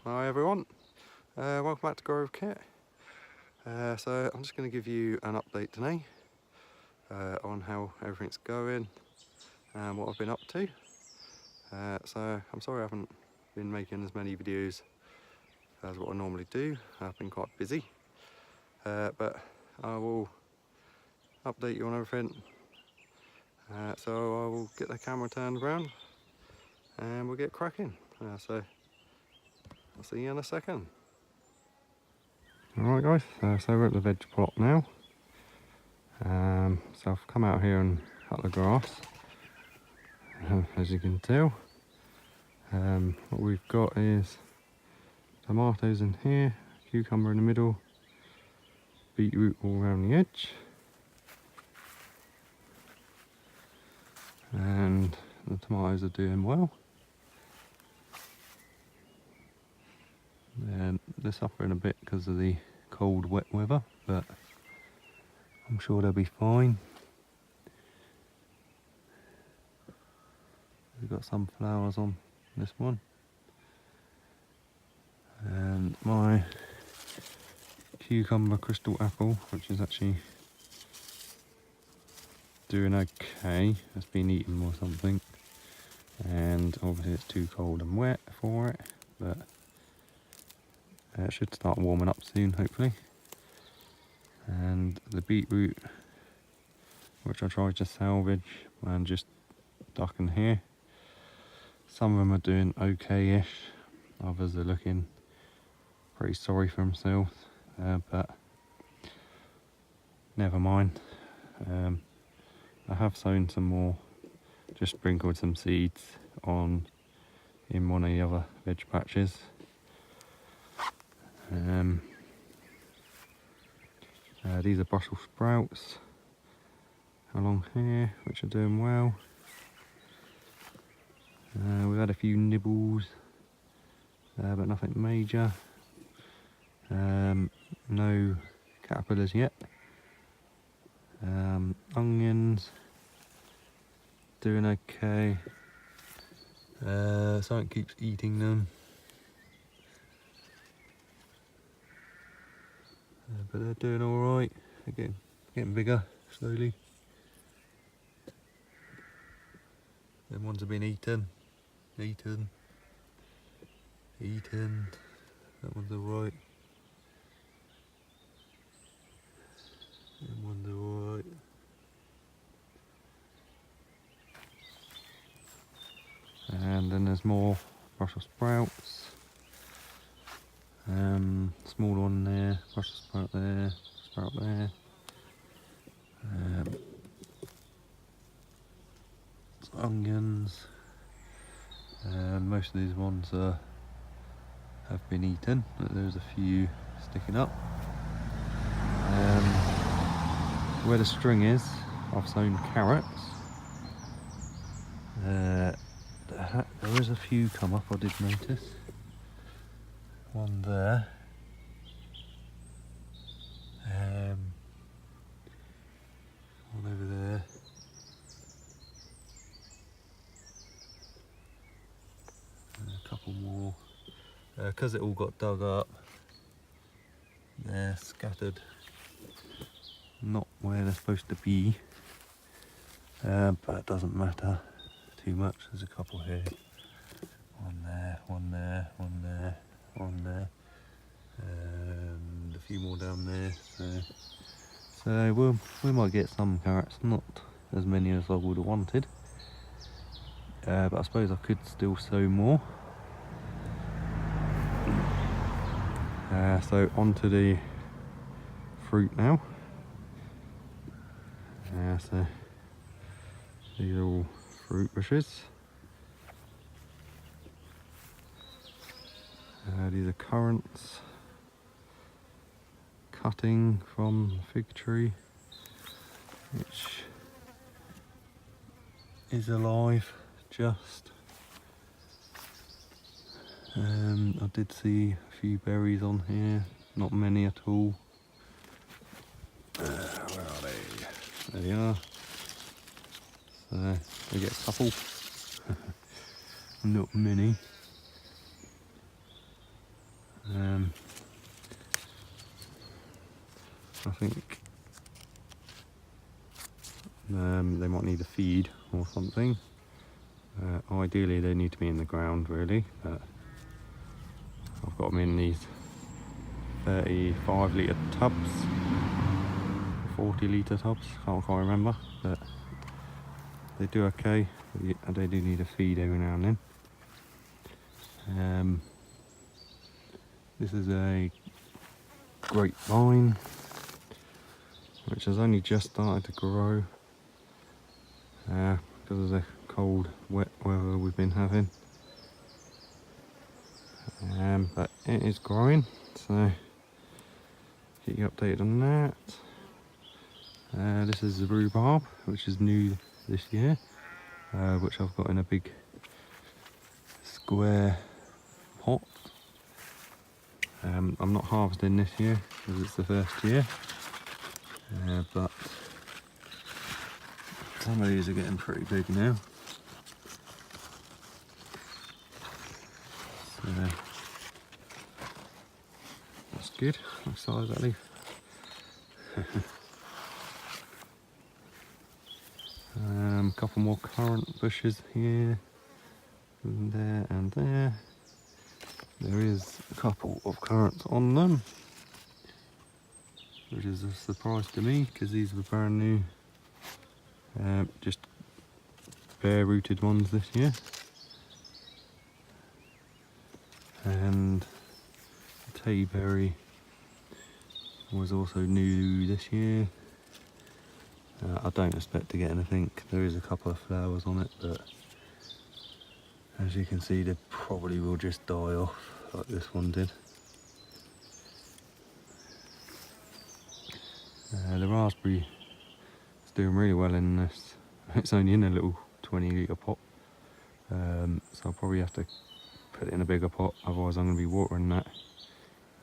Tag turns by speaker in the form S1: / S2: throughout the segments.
S1: Hi everyone, welcome back to Grow with Kit. So I'm just going to give you an update today on how everything's going and what I've been up to. So I'm sorry I haven't been making as many videos as what I normally do. I've been quite busy, but I will update you on everything. So I will get the camera turned around and we'll get cracking. So I'll see you in a second. Alright guys, so we're at the veg plot now. So I've come out here and cut the grass, as you can tell. What we've got is tomatoes in here, cucumber in the middle, beetroot all around the edge, and the tomatoes are doing well. They're suffering a bit because of the cold wet weather, but I'm sure they'll be fine. We've got some flowers on this one, and my cucumber crystal apple, which is actually doing okay, has been eaten or something, and obviously it's too cold and wet for it, but it should start warming up soon, hopefully. And the beetroot, which I tried to salvage and just duck in here, some of them are doing okay-ish, others are looking pretty sorry for themselves, but never mind. I have sown some more, just sprinkled some seeds on in one of the other veg patches. These are Brussels sprouts along here, which are doing well. We've had a few nibbles, but nothing major. No caterpillars yet. Onions doing okay. Something keeps eating them, but they're doing all right. They're getting bigger slowly. Them ones have been eaten. That one's all right. Them ones are all right. And then there's more Brussels sprouts. Small one there, Brussels sprout there, sprout there. Onions. Most of these ones have been eaten, but there's a few sticking up. Where the string is, I've sown carrots. There is a few come up, I did notice. One there. One over there. And a couple more. Because it all got dug up, they're scattered not where they're supposed to be. But it doesn't matter too much. There's a couple here. One there, one there, one there, one there. And a few more down there. So we might get some carrots, not as many as I would have wanted. But I suppose I could still sow more. So onto the fruit now. So these are all fruit bushes. These are currants, cutting from the fig tree, which is alive just. I did see a few berries on here, not many at all. Where are they? There they are. So we get a couple, not many. I think they might need a feed or something. Ideally they need to be in the ground really, but I've got them in these 35 litre tubs, 40 litre tubs, can't quite remember, but they do okay. They do need a feed every now and then. This is a grapevine which has only just started to grow because of the cold, wet weather we've been having. But it is growing, so keep you updated on that. This is the rhubarb, which is new this year, which I've got in a big square pot. I'm not harvesting this year because it's the first year, but some of these are getting pretty big now. So that's good. What size is that leaf? A couple more currant bushes here, and there and there. There is a couple of currants on them, which is a surprise to me because these were brand new, just bare rooted ones this year. And tayberry was also new this year. I don't expect to get anything. There is a couple of flowers on it, but as you can see they probably will just die off like this one did. The raspberry is doing really well in this. It's only in a little 20 litre pot, so I'll probably have to put it in a bigger pot, otherwise I'm going to be watering that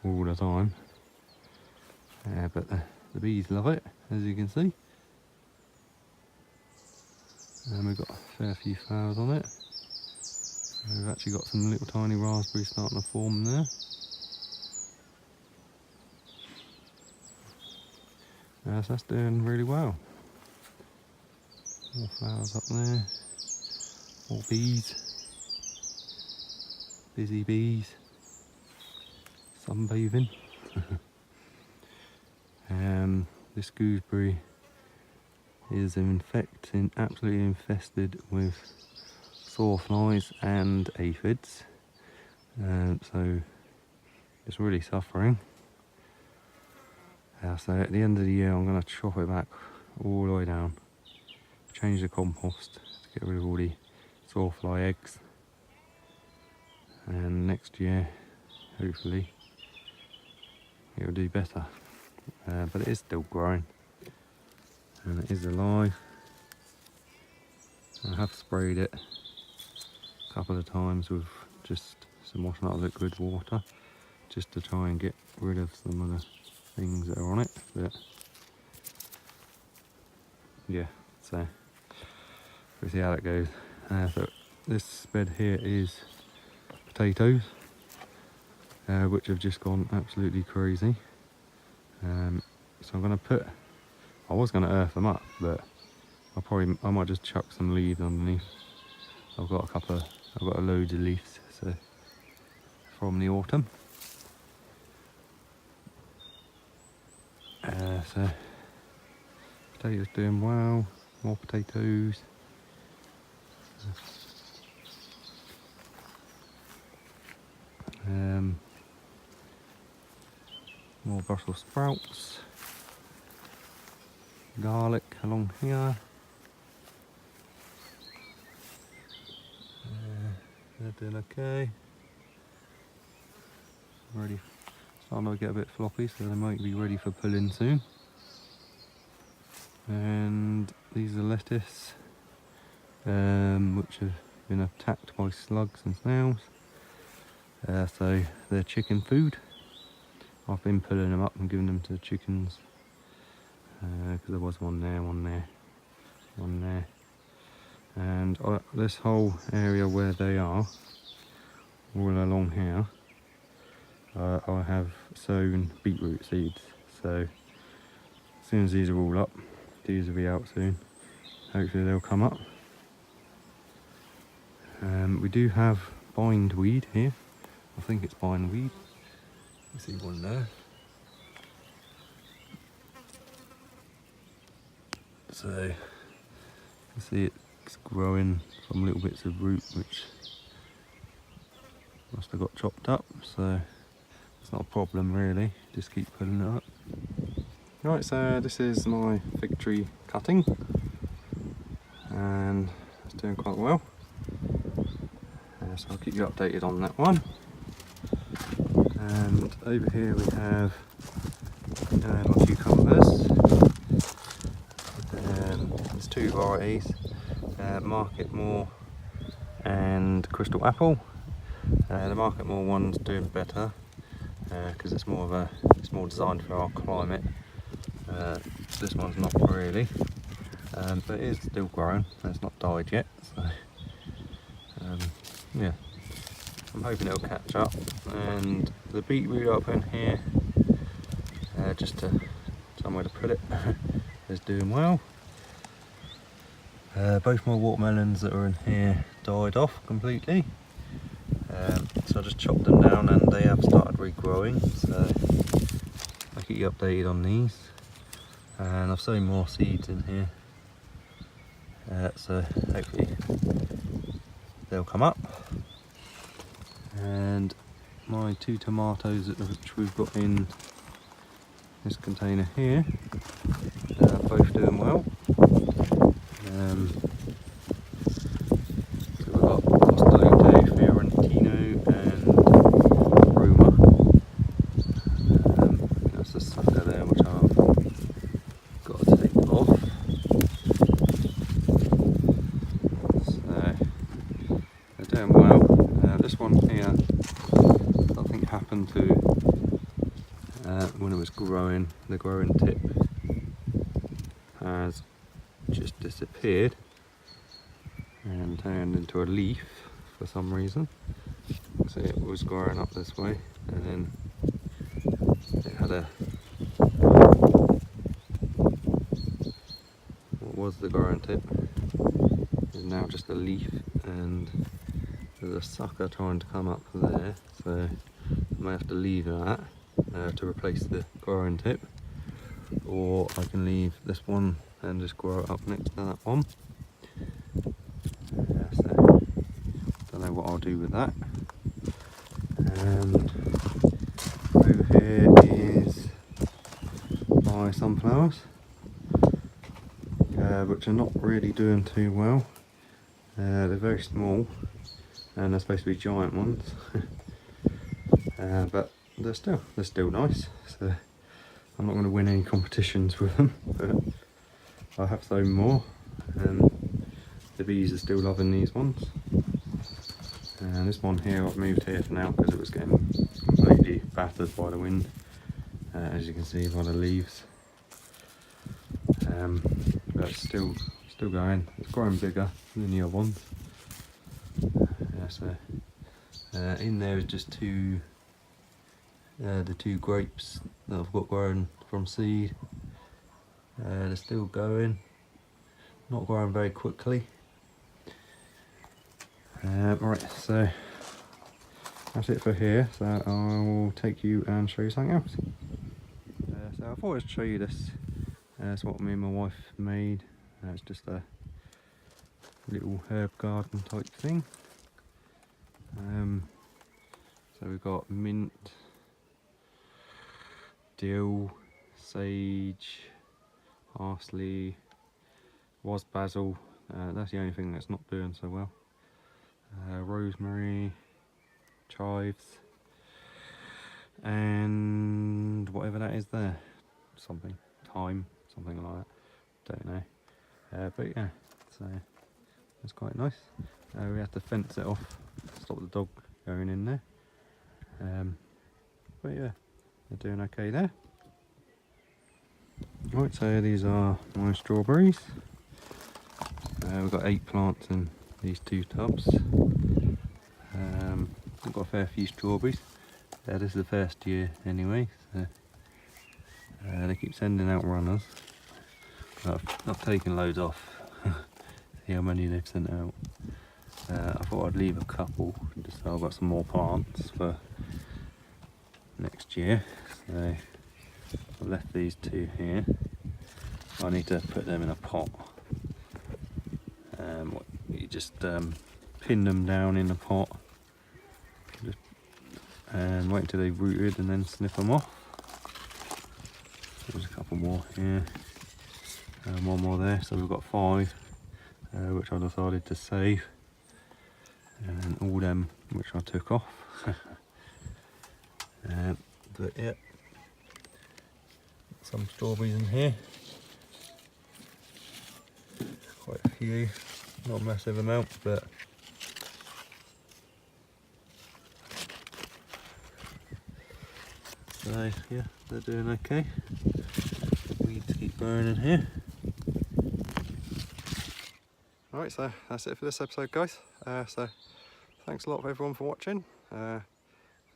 S1: all the time. But the bees love it, as you can see. And we've got a fair few flowers on it. We've actually got some little tiny raspberries starting to form there. So that's doing really well. More flowers up there. More bees. Busy bees. Sunbathing. This gooseberry is absolutely infested with sawflies and aphids, so it's really suffering. So at the end of the year I'm going to chop it back all the way down, change the compost to get rid of all the sawfly eggs, and next year hopefully it will do better. But it is still growing and it is alive. I have sprayed it a couple of times with just some washing out liquid water, just to try and get rid of some of the things that are on it. But yeah, so we'll see how that goes. So this bed here is potatoes, which have just gone absolutely crazy. So I'm going to I was going to earth them up, but I might just chuck some leaves underneath. I've got a load of leaves, so from the autumn. So potatoes doing well, more potatoes. More Brussels sprouts. Garlic along here. They're doing okay. Ready, starting to get a bit floppy, so they might be ready for pulling soon. And these are lettuce, which have been attacked by slugs and snails. So they're chicken food. I've been pulling them up and giving them to the chickens, because there was one there, one there. And this whole area where they are, all along here, I have sown beetroot seeds, so as soon as these are all up, these will be out soon. Hopefully they'll come up. We do have bindweed here. I think it's bindweed. You see one there. So you can see it's growing from little bits of root which must have got chopped up, so it's not a problem really, just keep pulling it up. Right, so this is my fig tree cutting and it's doing quite well, so I'll keep you updated on that one. And over here we have my cucumbers. There's two varieties, Market More and Crystal Apple. The Market More one's doing better because it's more designed for our climate. This one's not really, but it is still growing. It's not died yet, so yeah, I'm hoping it'll catch up. And the beetroot up in here, just somewhere to put it, is doing well. Both my watermelons that are in here died off completely, so I just chopped them down and they have started regrowing, so I'll keep you updated on these. And I've sown more seeds in here, so hopefully they'll come up. And my two tomatoes which we've got in this container here, both doing well. So we've got Costoluto, Fiorentino and Roma. That's the sucker there which I've got to take off. So they're doing well. This one here, I think happened to when it was growing, the growing tip has just disappeared and turned into a leaf for some reason. So it was growing up this way and then it had what was the growing tip is now just a leaf, and there's a sucker trying to come up there, so I may have to leave that to replace the growing tip, or I can leave this one and just grow it up next to that one. So don't know what I'll do with that. And over here is my sunflowers, which are not really doing too well. They're very small and they're supposed to be giant ones, but they're still nice. So I'm not going to win any competitions with them, but I have sown more, and the bees are still loving these ones. And this one here I've moved here for now because it was getting completely battered by the wind, as you can see by the leaves. But it's still going. It's growing bigger than the other ones. So in there is just the two grapes that I've got growing from seed. They're still going, not growing very quickly. Right, so that's it for here. So I will take you and show you something else. So I thought I'd show you this. That's what me and my wife made. It's just a little herb garden type thing. So we've got mint, dill, sage, parsley, was basil. That's the only thing that's not doing so well. Rosemary, chives, and whatever that is there, thyme, something like that, don't know. But yeah, so that's quite nice. We have to fence it off, stop the dog going in there. But yeah, they're doing okay there. Right, so these are my strawberries. We've got 8 plants in these 2 tubs. I've got a fair few strawberries. this is the first year anyway, so they keep sending out runners. I've taken loads off. See how many they've sent out. I thought I'd leave a couple just so I've got some more plants for next year. So I've left these two here. I need to put them in a pot. You just pin them down in the pot and wait until they've rooted and then snip them off. There's a couple more here and one more there, so we've got 5 which I decided to save, and all them which I took off. But yeah, some strawberries in here, quite a few, not a massive amount, but so yeah, they're doing okay. Weeds keep growing in here. Alright, so that's it for this episode, guys. So thanks a lot for everyone for watching.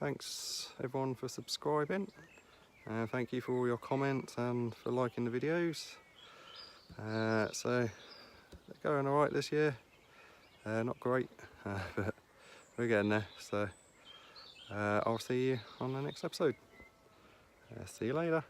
S1: Thanks everyone for subscribing. Thank you for all your comments and for liking the videos. So they're going alright this year. Not great, but we're getting there. So I'll see you on the next episode. See you later.